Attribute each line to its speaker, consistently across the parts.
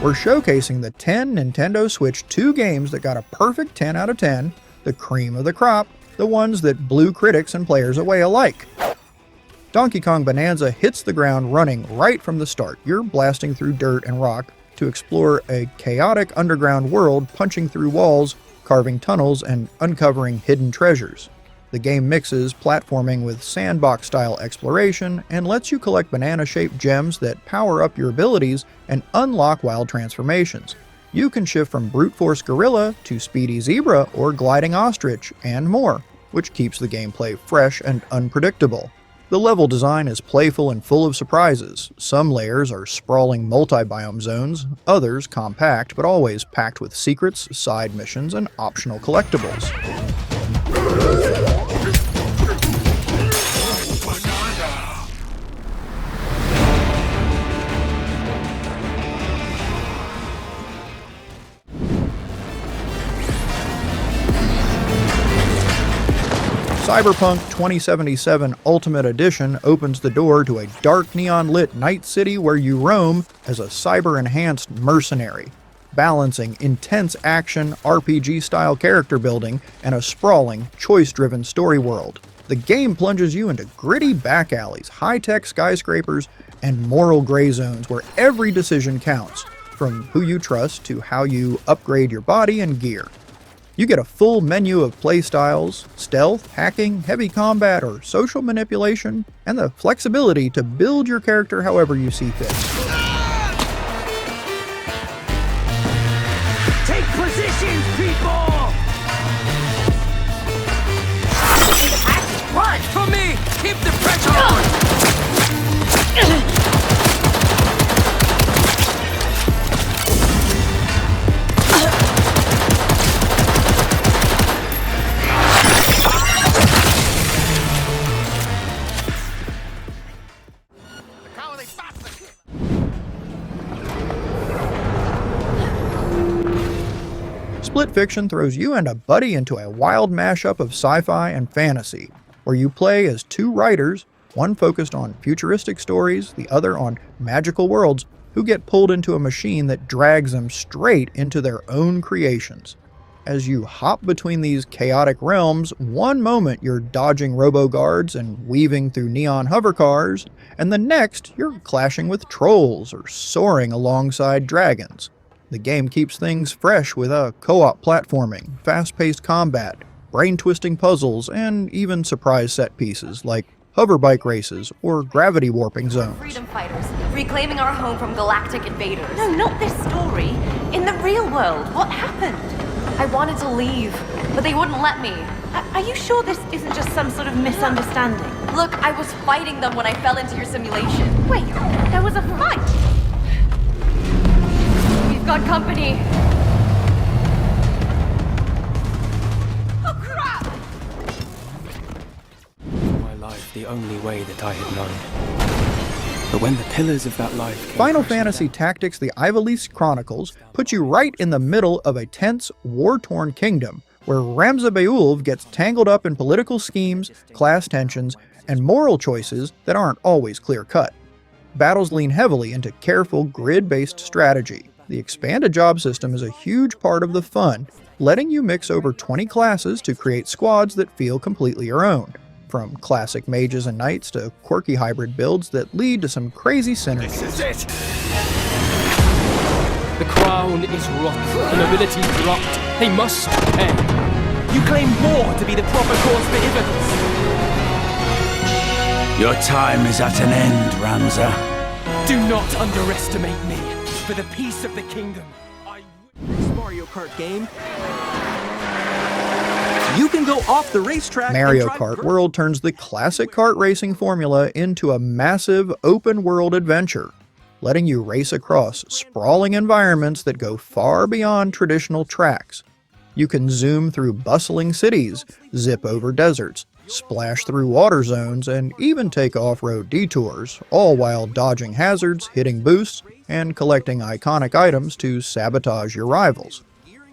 Speaker 1: we're showcasing the 10 Nintendo Switch 2 games that got a perfect 10 out of 10, the cream of the crop, the ones that blew critics and players away alike. Donkey Kong Bananza hits the ground running right from the start. You're blasting through dirt and rock to explore a chaotic underground world, punching through walls, carving tunnels, and uncovering hidden treasures. The game mixes platforming with sandbox-style exploration and lets you collect banana-shaped gems that power up your abilities and unlock wild transformations. You can shift from brute force gorilla to speedy zebra or gliding ostrich, and more, which keeps the gameplay fresh and unpredictable. The level design is playful and full of surprises. Some layers are sprawling multi-biome zones, others compact but always packed with secrets, side missions, and optional collectibles. Cyberpunk 2077 Ultimate Edition opens the door to a dark neon-lit night city where you roam as a cyber-enhanced mercenary, balancing intense action, RPG-style character building, and a sprawling, choice-driven story world. The game plunges you into gritty back alleys, high-tech skyscrapers, and moral gray zones where every decision counts, from who you trust to how you upgrade your body and gear. You get a full menu of playstyles, stealth, hacking, heavy combat, or social manipulation, and the flexibility to build your character however you see fit.
Speaker 2: Take positions, people! Run! For me! Keep the pressure on!
Speaker 1: Split Fiction throws you and a buddy into a wild mashup of sci-fi and fantasy, where you play as two writers, one focused on futuristic stories, the other on magical worlds, who get pulled into a machine that drags them straight into their own creations. As you hop between these chaotic realms, one moment you're dodging robo-guards and weaving through neon hovercars, and the next you're clashing with trolls or soaring alongside dragons. The game keeps things fresh with a co-op platforming, fast-paced combat, brain-twisting puzzles, and even surprise set pieces like hoverbike races or gravity warping zones.
Speaker 3: Freedom fighters, reclaiming our home from galactic invaders. No, not this story. In the real world, what happened? I wanted to leave, but they wouldn't let me.
Speaker 4: Are you sure this isn't just some sort of misunderstanding?
Speaker 3: Look, I was fighting them when I fell into your simulation.
Speaker 4: Wait, there was a fight?
Speaker 3: We've got company.
Speaker 4: Oh crap!
Speaker 5: My life the only way that I had known. But when the pillars of that life came
Speaker 1: Final Fantasy Tactics: The Ivalice Chronicles puts you right in the middle of a tense, war-torn kingdom where Ramza Beulve gets tangled up in political schemes, class tensions, and moral choices that aren't always clear-cut. Battles lean heavily into careful, grid-based strategy. The expanded job system is a huge part of the fun, letting you mix over 20 classes to create squads that feel completely your own. From classic mages and knights to quirky hybrid builds that lead to some crazy synergies.
Speaker 2: This is it!
Speaker 5: The crown is rot, the nobility corrupt. They must pay.
Speaker 2: You claim war to be the proper cause for Ivalice.
Speaker 6: Your time is at an end, Ramza.
Speaker 2: Do not underestimate me. For the peace of the kingdom, this Mario Kart game. You can go off the racetrack.
Speaker 1: Mario Kart World turns the classic kart racing formula into a massive open-world adventure, letting you race across sprawling environments that go far beyond traditional tracks. You can zoom through bustling cities, zip over deserts, splash through water zones, and even take off-road detours, all while dodging hazards, hitting boosts, and collecting iconic items to sabotage your rivals.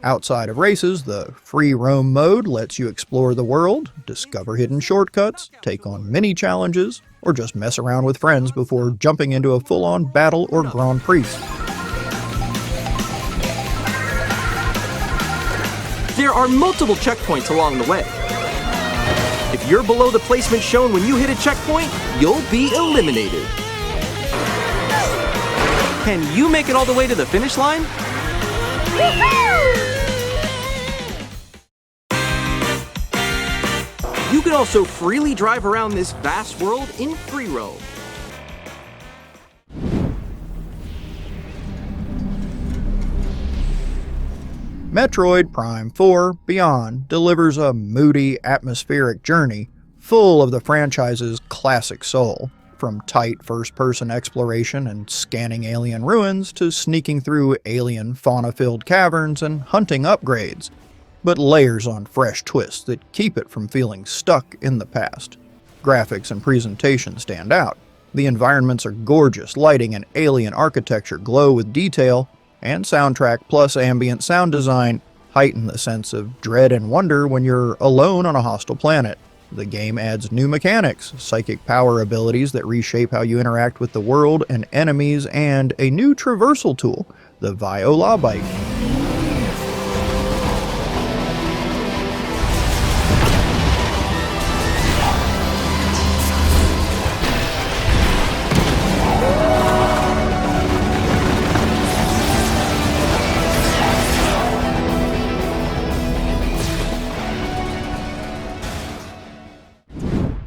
Speaker 1: Outside of races, the free roam mode lets you explore the world, discover hidden shortcuts, take on mini challenges, or just mess around with friends before jumping into a full-on battle or Grand Prix.
Speaker 2: There are multiple checkpoints along the way. If you're below the placement shown when you hit a checkpoint, you'll be eliminated. Can you make it all the way to the finish line? You can also freely drive around this vast world in free roam.
Speaker 1: Metroid Prime 4 Beyond delivers a moody, atmospheric journey full of the franchise's classic soul, from tight first-person exploration and scanning alien ruins to sneaking through alien fauna-filled caverns and hunting upgrades, but layers on fresh twists that keep it from feeling stuck in the past. Graphics and presentation stand out. The environments are gorgeous, lighting and alien architecture glow with detail, and soundtrack plus ambient sound design heighten the sense of dread and wonder when you're alone on a hostile planet. The game adds new mechanics, psychic power abilities that reshape how you interact with the world and enemies, and a new traversal tool, the Viola Bike.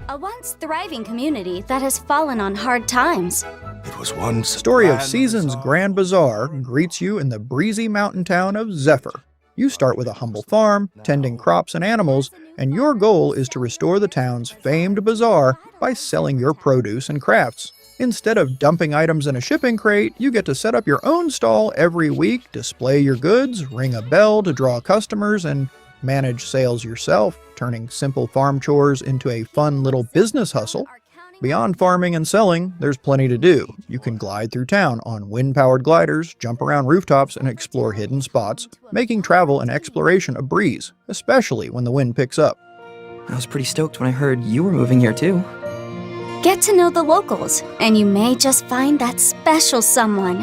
Speaker 7: A once thriving community that has fallen on hard times.
Speaker 6: It was once
Speaker 1: Story of Seasons Grand Bazaar greets you in the breezy mountain town of Zephyr. You start with a humble farm, tending crops and animals, and your goal is to restore the town's famed bazaar by selling your produce and crafts. Instead of dumping items in a shipping crate, you get to set up your own stall every week, display your goods, ring a bell to draw customers, and manage sales yourself, turning simple farm chores into a fun little business hustle. Beyond farming and selling, there's plenty to do. You can glide through town on wind-powered gliders, jump around rooftops, and explore hidden spots, making travel and exploration a breeze, especially when the wind picks up.
Speaker 8: I was pretty stoked when I heard you were moving here too.
Speaker 7: Get to know the locals, and you may just find that special someone.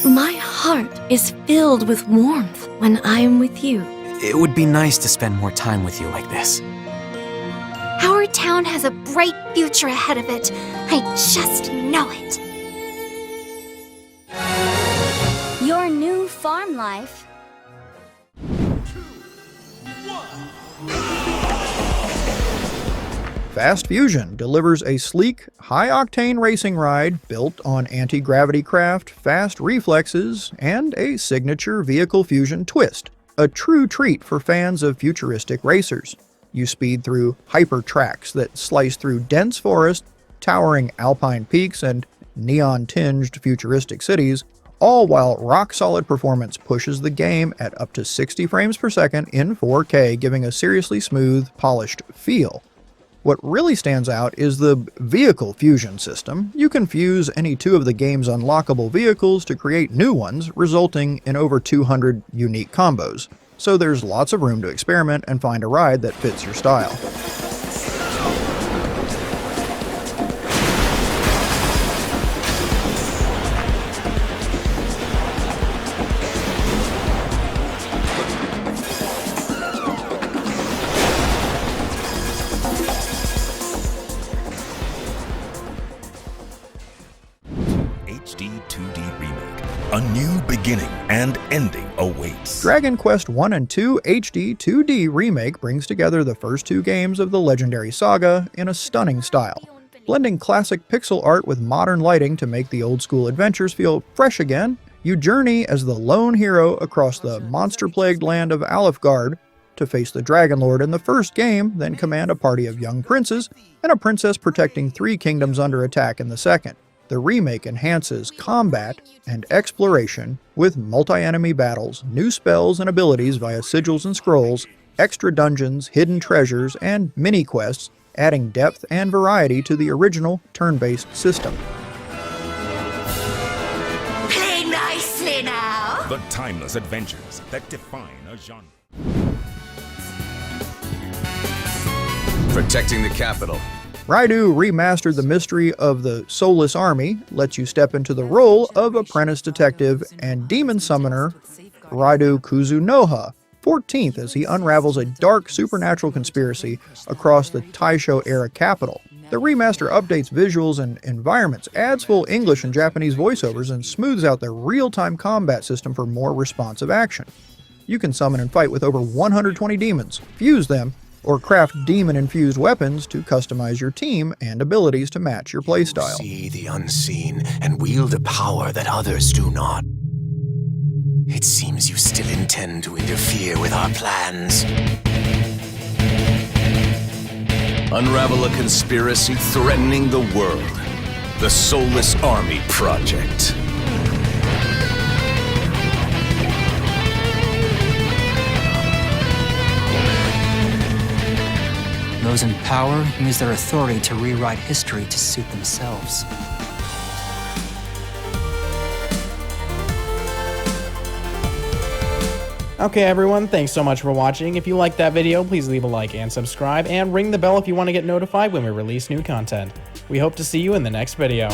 Speaker 9: My heart is filled with warmth when I'm with you.
Speaker 5: It would be nice to spend more time with you like this.
Speaker 7: Our town has a bright future ahead of it. I just know it. Your new farm life.
Speaker 1: Fast Fusion delivers a sleek, high-octane racing ride built on anti-gravity craft, fast reflexes, and a signature vehicle fusion twist. A true treat for fans of futuristic racers. You speed through hyper tracks that slice through dense forest, towering alpine peaks, and neon-tinged futuristic cities, all while rock-solid performance pushes the game at up to 60 frames per second in 4K, giving a seriously smooth, polished feel. What really stands out is the vehicle fusion system. You can fuse any two of the game's unlockable vehicles to create new ones, resulting in over 200 unique combos. So there's lots of room to experiment and find a ride that fits your style.
Speaker 10: HD 2D Remake. A new beginning and ending awaits.
Speaker 1: Dragon Quest I and II HD 2D Remake brings together the first two games of the legendary saga in a stunning style, blending classic pixel art with modern lighting to make the old-school adventures feel fresh again. You journey as the lone hero across the monster-plagued land of Alefgard to face the Dragon Lord in the first game, then command a party of young princes and a princess protecting 3 kingdoms under attack in the second. The remake enhances combat and exploration with multi-enemy battles, new spells and abilities via sigils and scrolls, extra dungeons, hidden treasures, and mini-quests, adding depth and variety to the original turn-based system.
Speaker 11: Play nicely now!
Speaker 10: The timeless adventures that define a genre.
Speaker 12: Protecting the capital.
Speaker 1: Raidou Remastered: The Mystery of the Soulless Army lets you step into the role of apprentice detective and demon summoner Raidou Kuzunoha, 14th as he unravels a dark supernatural conspiracy across the Taisho-era capital. The remaster updates visuals and environments, adds full English and Japanese voiceovers, and smooths out the real-time combat system for more responsive action. You can summon and fight with over 120 demons, fuse them, or craft demon-infused weapons to customize your team and abilities to match your playstyle.
Speaker 12: See the unseen and wield a power that others do not. It seems you still intend to interfere with our plans.
Speaker 10: Unravel a conspiracy threatening the world. The Soulless Army Project.
Speaker 13: Those in power use their authority to rewrite history to suit themselves.
Speaker 14: Okay everyone, thanks so much for watching. If you liked that video, please leave a like and subscribe, and ring the bell if you want to get notified when we release new content. We hope to see you in the next video.